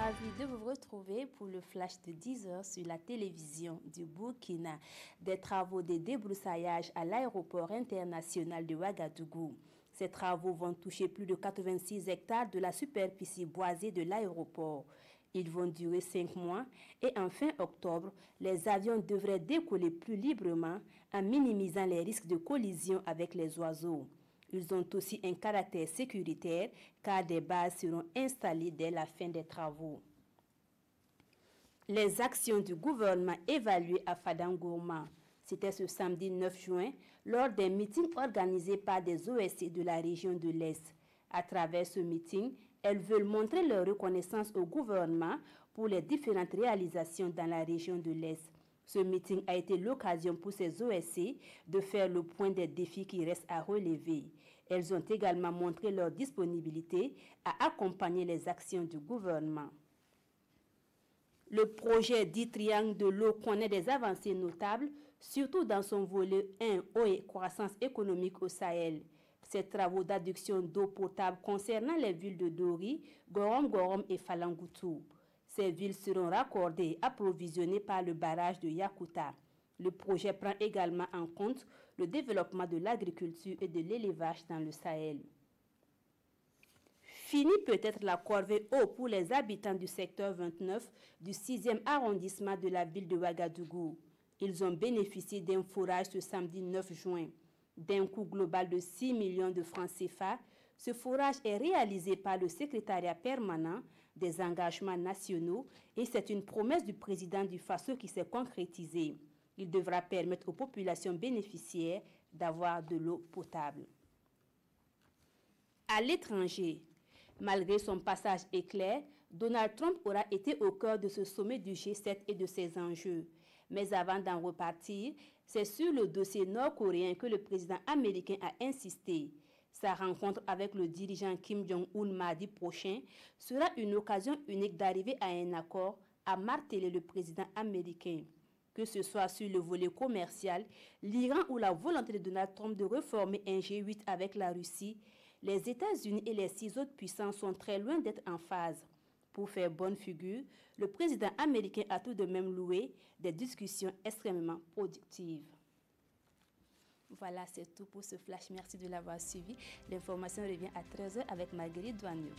ravie de vous retrouver pour le flash de 10 heures sur la télévision du Burkina. Des travaux de débroussaillage à l'aéroport international de Ouagadougou. Ces travaux vont toucher plus de 86 hectares de la superficie boisée de l'aéroport. Ils vont durer 5 mois et en fin octobre, les avions devraient décoller plus librement en minimisant les risques de collision avec les oiseaux. Ils ont aussi un caractère sécuritaire car des bases seront installées dès la fin des travaux. Les actions du gouvernement évaluées à Fadangourma. C'était ce samedi 9 juin lors d'un meeting organisé par des OSC de la région de l'Est. À travers ce meeting, elles veulent montrer leur reconnaissance au gouvernement pour les différentes réalisations dans la région de l'Est. Ce meeting a été l'occasion pour ces OSC de faire le point des défis qui restent à relever. Elles ont également montré leur disponibilité à accompagner les actions du gouvernement. Le projet dit Triangle de l'eau connaît des avancées notables, surtout dans son volet 1, eau et croissance économique au Sahel. Ces travaux d'adduction d'eau potable concernant les villes de Dori, Gorom et Falangoutou. Ces villes seront raccordées et approvisionnées par le barrage de Yakuta. Le projet prend également en compte le développement de l'agriculture et de l'élevage dans le Sahel. Fini peut-être la corvée eau pour les habitants du secteur 29 du 6e arrondissement de la ville de Ouagadougou. Ils ont bénéficié d'un forage ce samedi 9 juin. D'un coût global de 6 millions de francs CFA, ce forage est réalisé par le secrétariat permanent des engagements nationaux et c'est une promesse du président du FASO qui s'est concrétisée. Il devra permettre aux populations bénéficiaires d'avoir de l'eau potable. À l'étranger, malgré son passage éclair, Donald Trump aura été au cœur de ce sommet du G7 et de ses enjeux. Mais avant d'en repartir, c'est sur le dossier nord-coréen que le président américain a insisté. Sa rencontre avec le dirigeant Kim Jong-un mardi prochain sera une occasion unique d'arriver à un accord, a martelé le président américain. Que ce soit sur le volet commercial, l'Iran ou la volonté de Donald Trump de reformer un G8 avec la Russie, les États-Unis et les 6 autres puissances sont très loin d'être en phase. Pour faire bonne figure, le président américain a tout de même loué des discussions extrêmement productives. Voilà, c'est tout pour ce flash. Merci de l'avoir suivi. L'information revient à 13 h avec Marguerite Douanier.